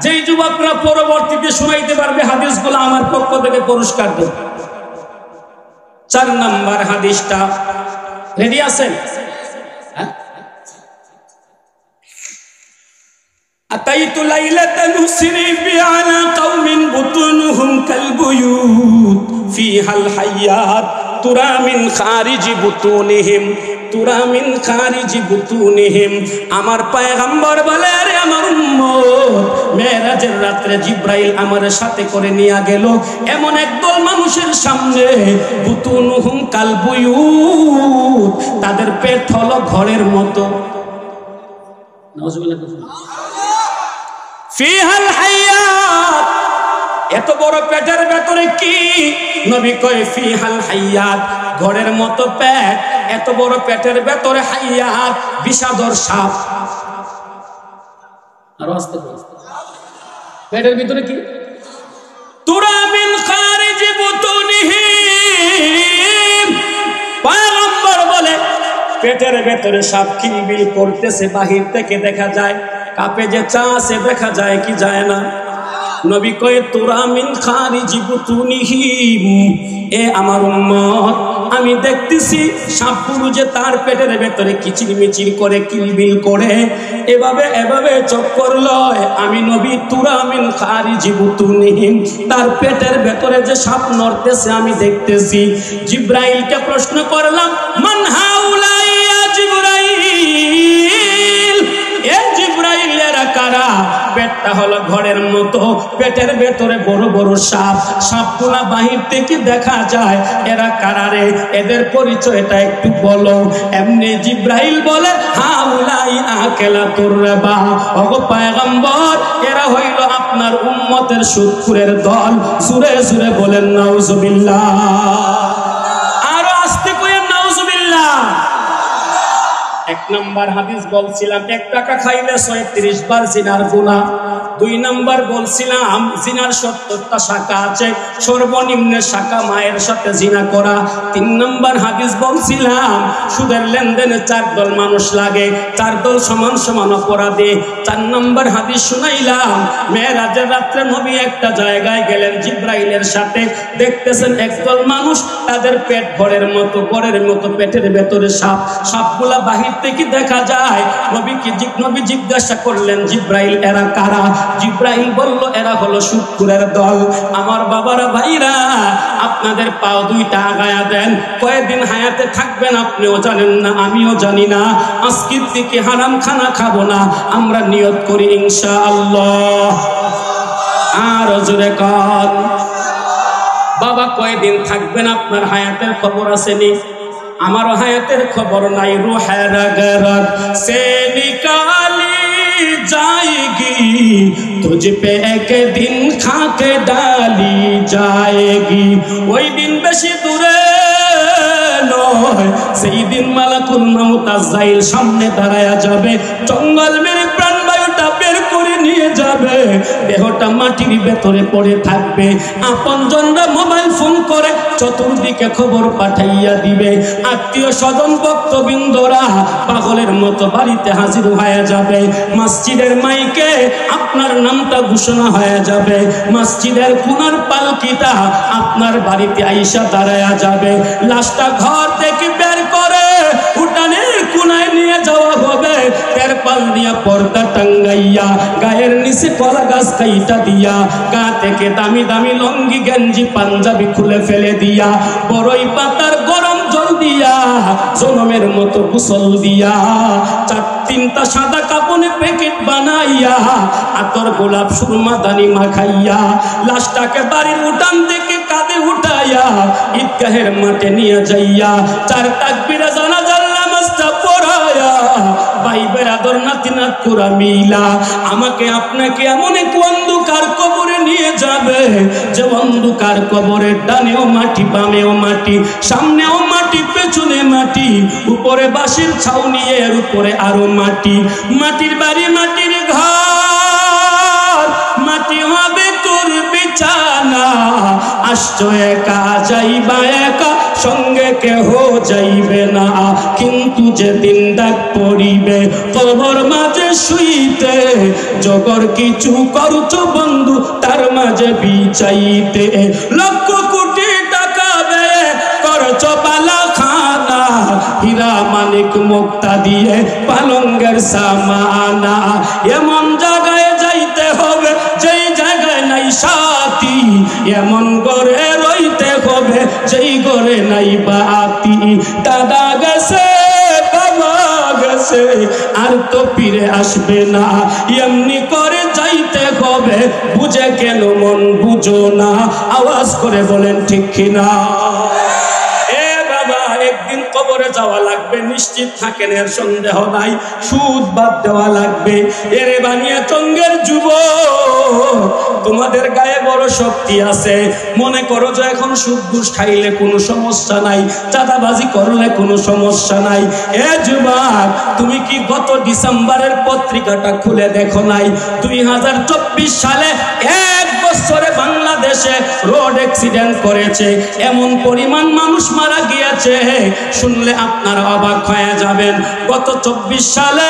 যেই যুবকরা পরবর্তীতে শুনাইতে পারবে হাদিসগুলো আমার পক্ষ থেকে পুরস্কার দেব। 4 নাম্বার হাদিসটা রেডি আছেন? আতাইতু লাইলাতান উসরি আলা কওমিন বুতুনুহুম কালবুয়ুত ফিহাল হায়াত তুরা মিন খারিজি বুতুনিহিম তুরা মিন খারিজি বুতুনিহিম। আমার পয়গম্বর বলে, আরে আমার উম্মত, মেরাজের রাতে জিব্রাইল আমার সাথে করে নিয়ে গেল এমন একদল মানুষের সামনে, বুতুনুহুম কালবুয়ুত, তাদের পেট হলো ঘরের মতো। নাউজুবিল্লাহ। ফিহাল হায়াত, এত বড় পেটের ভেতরে কি? নবী কয় ফিহাল হায়াত, ঘরের মতো পেট, এত বড় পেটের ভেতরে হায়াত, বিষাদর সাপ। আর আস্তে আস্তে পেটের ভিতরে কি? তুরা মিন খারিজি বুতুনিহিম। পয়গম্বর বলে, পেটের ভেতরে সাপ কিলবিল করতেছে, বাহির থেকে দেখা যায়, কাপে যে চা আছে দেখা যায় কি যায় না? নবী কয়ে তুরা মিন খারিজি বুতুনিহিম, এ আমার উম্মত, আমি দেখতেছি সাপগুলো যে তার পেটের ভেতরে কিচিরমিচির করে, কিলবিল করে, এভাবে এভাবে চক্কর লয়। আমি নবী তুরা মিন খারিজি বুতুনিহিম, তার পেটের ভেতরে যে সাপ নড়তেছে আমি দেখতেছি। জিব্রাইলকে প্রশ্ন করলাম, মান হাউলাই ইয়া জিব্রাইল, এ জিব্রাইল এরা কারা? পেটটা হলো ঘরের মতো, পেটের ভেতরে বড় বড় সাপ, সাপগুলা বাহির থেকে দেখা যায়, এরা কারারে? এদের পরিচয়টা একটু বলো। এমনি জিব্রাইল বলে, হাউলাই আকেলাতুর রিবা, ওগো পয়গম্বর, এরা হইল আপনার উম্মতের সুদখোরের দল। সুরে সুরে বলেন নাউজুবিল্লাহ। আরো আস্তে কইেন নাউজুবিল্লাহ। 1 নাম্বার হাদিস বলছিলাম, 1 টাকা খাইলে 36 বার জিনার গুনাহ। 2 নাম্বার বলছিলাম জিনার 70টা শাখা আছে, সর্বনিম্ন শাখা মায়ের সাথে জিনা করা। 3 নাম্বার হাদিস বলছিলাম সুদের লেনদেনে 4 দল মানুষ লাগে, 4 দল সমান সমান অপরাধী। 4 নাম্বার হাদিস শুনাইলাম, মেরাজের রাত্রে নবী একটা জায়গায় গেলেন জিব্রাইলের সাথে, দেখতেছেন একদল মানুষ, তাদের পেট ঘরের মতো, ঘরের মতো পেটের ভেতরে সাপ, সাপগুলা বাহির থেকে দেখা যায়। নবী জিজ্ঞাসা করলেন, জিব্রাইল এরা কারা? জিব্রাইল বলল, এরা হলো সুদখোরের দল। আমার বাবারা, ভাইরা, আপনাদের পাও 2টা আগায়া দেন। কয়েকদিন হায়াতে থাকবেন আপনিও জানেন না, আমিও জানি না। আজকের থেকে হারাম খানা খাবো না, আমরা নিয়ত করি ইনশাআল্লাহ। আর জোরে কান। বাবা, কয়েকদিন থাকবেন আপনার হায়াতের খবর আসেনি? আমারও হায়াতের খবর নাই। রুহের গরজ সে নিকালি जाएगी तुझ पे एक दिन खाके डाली जाएगी। ওই দিন বেশি দূরে নয়, সেই দিন মালাকুল মউত আজরাইল সামনে দাঁড়ায়া যাবে, জঙ্গল মেরে প্রাণবায়ুটা বের করে নিয়ে যাবে, দেহটা মাটির ভেতরে পড়ে থাকবে। আপনজনরা মোবাইল ফোন করে চতুর্দিকে খবর পাঠাইয়া দিবে, আত্মীয় স্বজন ভক্তবৃন্দরা পাগলের মতো বাড়িতে হাজির হয়ে যাবে। মসজিদের মাইকে আপনার নামটা ঘোষণা হয়ে যাবে, মসজিদের কোনার পালকিটা আপনার বাড়িতে আইসা দাঁড়ায়া যাবে। লাশটা ঘর থেকে বের করে উঠানের কোনায় নিয়ে যাওয়া হবে, তেরপাল দিয়া পর্দা টাঙ্গাইয়া, গায়ের নিচে কলা গাছ কাইটা দিয়া, গা থেকে দামি দামি লঙ্গি গেঞ্জি পাঞ্জাবি খুলে ফেলে দিয়া, বড়ই পাতার গরম জল দিয়া, জনমের মতো গোসল দিয়া, 4-3টা সাদা কাপড়ে প্যাকেট বানাইয়া, আতর গোলাপ সুরমা দানি মাখাইয়া, লাশটাকে বাড়ির উঠান থেকে কাঁধে উঠাইয়া ঈদগাহের মাঠে নিয়ে যাইয়া, 4 তাকবীরে জানাজার নামাজটা পড়ায়া, ভাই বেরাদর নাতি নাত কুরা মিলা আমাকে আপনাকে এমন এক অন্ধকার কবরে নিয়ে যাবে, যে অন্ধকার কবরের ডানেও মাটি, বামেও মাটি, সামনেও মাটি, পেছনে মাটি, উপরে বাঁশের ছাউনি, এর উপরে আরো মাটি, মাটির বাড়ি, মাটির ঘর, মাটি হবে তোর বিছানা। আসছো একা যাইবা একা, সঙ্গে কেহ যাইবে না, কিন্তু যেদিন ডাক পড়িবে কবর মাঝে শুইতে, জগর কিছু করছ বন্ধু তার মাঝে বিচাইতে, লক্ষ কোটি টাকা ব্যয় করছ বালা খানা, হীরা মানিক মুক্তা দিয়ে পালঙ্গের সামানা, এমন জায়গায় যাইতে হবে যেই জায়গায় নাই সাথী, এমন ঘরে রইতে হবে যেই ঘরে নাই বাতি, দাদা গেছে বাবা গেছে আর তো ফিরে আসবে না, এমনি করে যাইতে হবে, বুঝে কেন মন বুঝো না, আওয়াজ করে বলেন ঠিক কিনা? একদিন কবরে যাওয়া লাগবে, নিশ্চিত থাকেন, এর সন্দেহ নাই, সুদ বাদ দেওয়া লাগবে। এরে বানিয়া চঙ্গের যুবক, তোমাদের গায়ে বড় শক্তি আছে, মনে করো যে এখন সুদ ঘুষ খাইলে কোনো সমস্যা নাই, চাঁদাবাজি করলে কোনো সমস্যা নাই। এ যুবক, তুমি কি গত ডিসেম্বরের পত্রিকাটা খুলে দেখো নাই? 2024 সালে এক বছরে বাংলাদেশে রোড অ্যাক্সিডেন্ট করেছে, এমন পরিমাণ মানুষ মারা গিয়েছে, শুনলে আপনারা অবাক হয়ে যাবেন। গত 24 সালে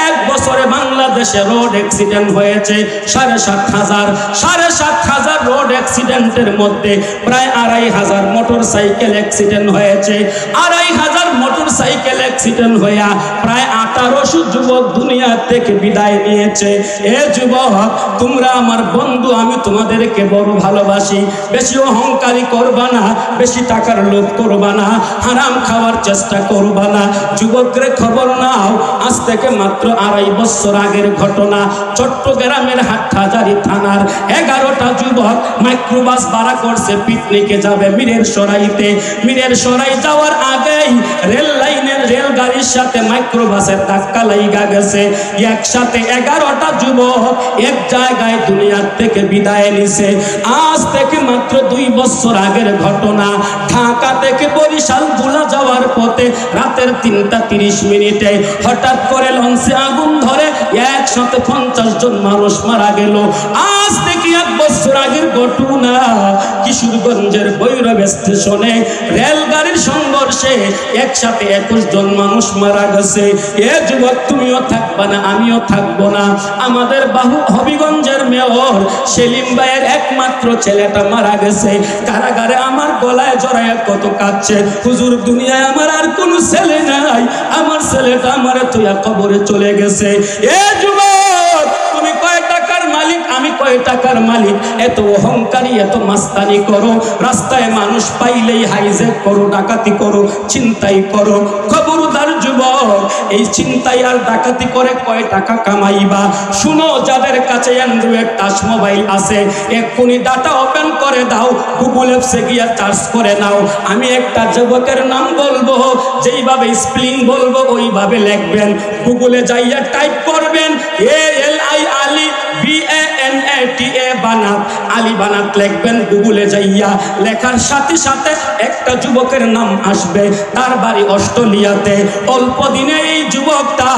এক বছরে বাংলাদেশে রোড অ্যাক্সিডেন্ট হয়েছে 7,500 রোড অ্যাক্সিডেন্টের মধ্যে প্রায় 2,500 মোটরসাইকেল অ্যাক্সিডেন্ট হয়েছে। 2,500 মোটরসাইকেল অ্যাক্সিডেন্ট হইয়া প্রায় 1800 যুবক দুনিয়া থেকে বিদায় নিয়েছে। এ যুবক, তোমরা আমার বন্ধু, আমি তোমাদেরকে বড় ভালোবাসি, বেশি অহংকারী করবা না, বেশি টাকার লোভ করবা না, হারাম খাওয়ার চেষ্টা করবা না। যুবকরে খবর নাও, আজ থেকে মাত্র 2.5 বছর আগের ঘটনা, চট্টগ্রামের হাটহাজারী থানার 11টা যুবক মাইক্রোবাস ভাড়া করছে, পিকনিকে যাবে মীরের সরাইতে। মীরের সরাই যাওয়ার আগেই রেল লাইনের রেলগাড়ির সাথে মাইক্রোবাসের ধাক্কা লাগা গেছে। একসাথে 11টা যুবক এক জায়গায় দুনিয়ার থেকে বিদায় নিছে। আজ থেকে মাত্র 2 বছর আগের ঘটনা, ঢাকা থেকে বরিশাল ভোলা যাওয়ার পথে রাতের 3:30 হঠাৎ করে লঞ্চে আগুন ধরে 150 জন মানুষ মারা গেল। আজ থেকে 1 বছর আগের ঘটনা, কিশোরগঞ্জের ভৈরব স্টেশনে রেলগাড়ির সংঘর্ষে একসাথে 21 জন মানুষ মারা গেছে। এ যুবক, তুমিও থাকবা না, আমিও থাকবো না। আমাদের হবিগঞ্জের মেয়র সেলিম ভাইয়ের একমাত্র ছেলেটা মারা গেছে কারাগারে, আমার গলায় জড়াইয়া কত কাঁদছে, হুজুর দুনিয়ায় আমার আর কোনো ছেলে নাই, আমার ছেলেটা আমারে তুইয়া কবরে চলে গেছে। এ যুবক, তুমি কয় টাকার মালিক, আমি কয় টাকার মালিক, এত অহংকারী, এত মাস্তানি করো, রাস্তায় মানুষ পাইলেই হাইজ্যাক করো, ডাকাতি করো, ছিনতাই করো। খবরদার যুবক, এই ছিনতাই আর ডাকাতি করে কয় টাকা কামাইবা? শুনো, যাদের কাছে অ্যান্ড্রয়েড টাচ মোবাইল আছে, এক্ষুনি ডাটা ওপেন করে দাও, গুগল অ্যাপসে গিয়ে সার্চ করে নাও। আমি একটা যুবকের নাম বলবো, যেইভাবে স্পেলিং বলবো ওইভাবে লিখবেন। গুগলে যাইয়া টাইপ করবেন ALI আলী BANATA বানাত, আলী বানাত লিখবেন। গুগলে যাইয়া লেখার সাথে সাথে একটা যুবকের নাম আসবে, তার বাড়ি অস্ট্রেলিয়াতে। অল্প দিনে এই যুবকটা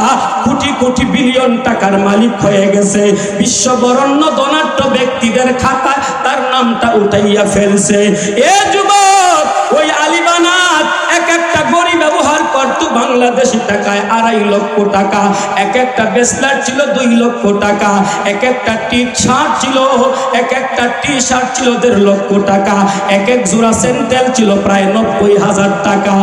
কোটি কোটি বিলিয়ন টাকার মালিক হয়ে গেছে। বিশ্ববরণ্য ধনাঢ্য ব্যক্তিদের খাতায় তার নামটা উঠাইয়া ফেলছে। এ যুবক, ওই আলী বানাত এক একটা গড়ি ব্যবহার করতো বাংলাদেশি টাকায় 2.5 লক্ষ টাকা। এক একটা ব্রেসলেট ছিল 2 লক্ষ টাকা। এক একটা টি-শার্ট ছিল, এক একটা টি-শার্ট ছিল 1.5 লক্ষ টাকা। এক এক জোড়া স্যান্ডেল ছিল প্রায় 90,000 টাকা।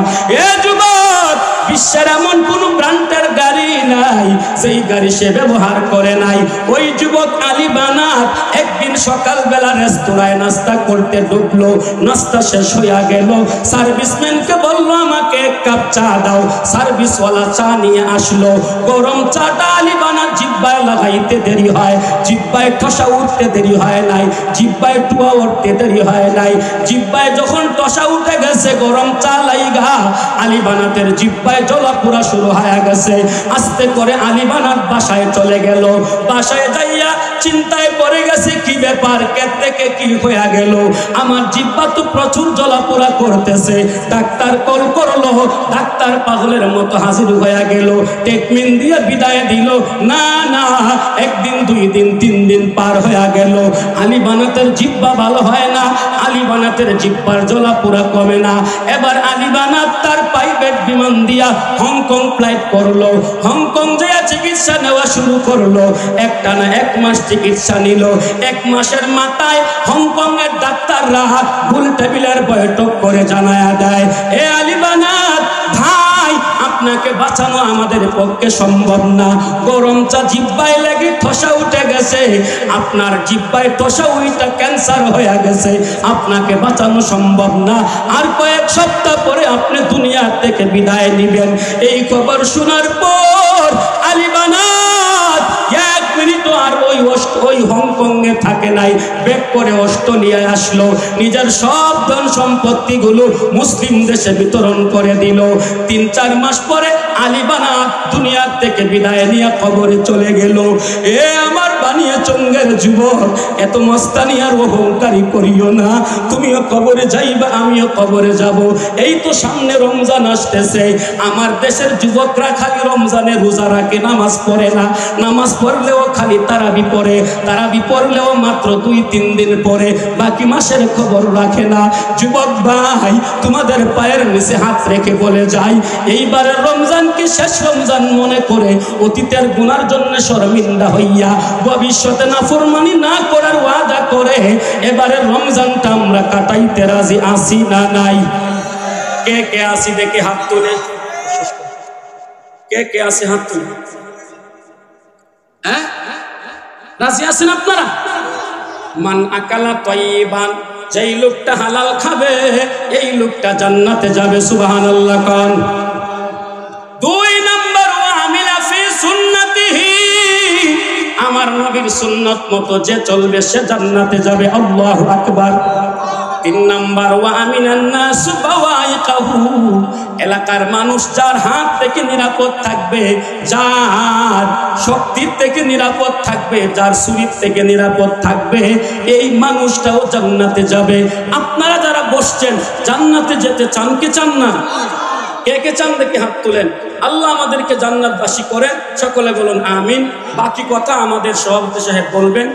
এ যুবক, বিশ্বের এমন কোন ব্র্যান্ডের গাড়ি নাই সেই গাড়ি সে ব্যবহার করে নাই। ওই যুবক আলী বানাত একদিন সকালবেলা রেস্তোরাঁয় নাস্তা করতে ঢুকলো, নাস্তা শেষ হইয়া গেল। সার্ভিসম্যানকে বললো, আমাকে 1 কাপ চা দাও। সার্ভিসওয়ালা চা নিয়ে আসলো। গরম চাটা আলী বানাত জিহ্বায় লাগাইতে দেরি হয়, জিহ্বায় ঠসা উঠতে দেরি হয় নাই, জিহ্বায় টুয়া উঠতে দেরি হয় নাই। জিহ্বায় যখন ঠসা উঠে গেছে, গরম চা লাইগা আলী বানাতের জিহ্বায় জলাপুরা শুরু হয়ে গেছে। আস্তে করে আলী বানাত বাসায় চলে গেল। বাসায় যাইয়া চিন্তায় পড়ে গেছে কি ব্যাপার, কে থেকে কি হয়ে গেল, আমার জিহ্বা তো প্রচুর জ্বলাপোড়া করতেছে। ডাক্তার কল করলো, ডাক্তার পাগলের মতো হাজির হয়ে গেল, টেকমিন দিয়ে বিদায় দিল। না না, একদিন দুই দিন তিন দিন পার হয়ে গেল, আলী বানাতের জিহ্বা ভালো হয় না, আলী বানাতের জিহ্বার জ্বলাপোড়া কমে না। এবার আলী বানাত তার প্রাইভেট বিমান দিয়া হংকং ফ্লাইট করলো, হংকং যেয়ে চিকিৎসা নেওয়া শুরু করলো। একটানা 1 মাস চিকিৎসা নিল। 1 মাসের মাথায় হংকং এর ডাক্তাররা গোল টেবিলের বৈঠক করে জানায়া দেয়, এ আলী বানাত ভাই, আপনাকে বাঁচানো আমাদের পক্ষে সম্ভব না। গরম চা জিহ্বায় লেগে ঠসা উঠে গেছে, আপনার জিহ্বায় ঠসা উইটা ক্যান্সার হয়ে গেছে, আপনাকে বাঁচানো সম্ভব না। আর কয়েক সপ্তাহ পরে আপনি দুনিয়া থেকে বিদায় নেবেন। এই খবর শোনার পর আলী বানাত 1 মিনিটও আর ওই হংকং এ থাকে নাই, ব্যাক করে অস্ট্রেলিয়ায় আসলো। নিজের সব ধন সম্পত্তি গুলো মুসলিম দেশে বিতরণ করে দিল। 3-4 মাস পরে আলী বানাত দুনিয়ার থেকে বিদায় নিয়ে কবরে চলে গেল। এ আমার বানিয়ে চঙ্গের যুবক, এত মস্তানি আর অহংকারী করিও না। তুমিও কবরে যাইবা, আমিও কবরে যাব। এই তো সামনে রমজান আসতেছে, আমার দেশের যুবকরা খালি রমজানে রোজা রাখে, নামাজ পড়ে না। নামাজ পড়লেও খালি তারাবি পড়ে, তারাবি পড়লেও মাত্র 2-3 দিন পরে, বাকি মাসের খবর রাখে না। যুবক ভাই, তোমাদের পায়ের নিচে হাত রেখে বলে যাই, এইবারের রমজান কি শেষ রমজান মনে করে অতীতের গুনার জন্য শর্মিন্দা হইয়া ভবিষ্যতে নাফরমানি না করার ওয়াদা করে এবারের রমজানটা আমরা কাটাইতে রাজি আছি না নাই? কে কে আসি দেখে হাত তুলে, কে কে আসে হাত তুলে। হ্যাঁ, রাজি আছেন আপনারা? মান আকালা তয়্যিবান, যেই লোকটা হালাল খাবে এই লোকটা জান্নাতে যাবে। সুবহানাল্লাহ কোন। 2 নাম্বার, ওয়া আমিলা ফি সুন্নতিহি, আমার নবীর সুন্নাত মতো যে চলবে সে জান্নাতে যাবে। আল্লাহু আকবার। 3 নাম্বার, ওয়া আমিনান নাস বাওয়াইকাহু, এলাকার মানুষ যার হাত থেকে নিরাপদ থাকবে, যার শক্তির থেকে নিরাপদ থাকবে, যার শরীর থেকে নিরাপদ থাকবে, এই মানুষটাও জান্নাতে যাবে। আপনারা যারা বসছেন জান্নাতে যেতে চান কি চান না? কে কে চান দেখে হাত তুলেন। আল্লাহ আমাদেরকে জান্নাতবাসী করেন, সকলে বলুন আমিন। বাকি কথা আমাদের সভাপতি সাহেব বলবেন।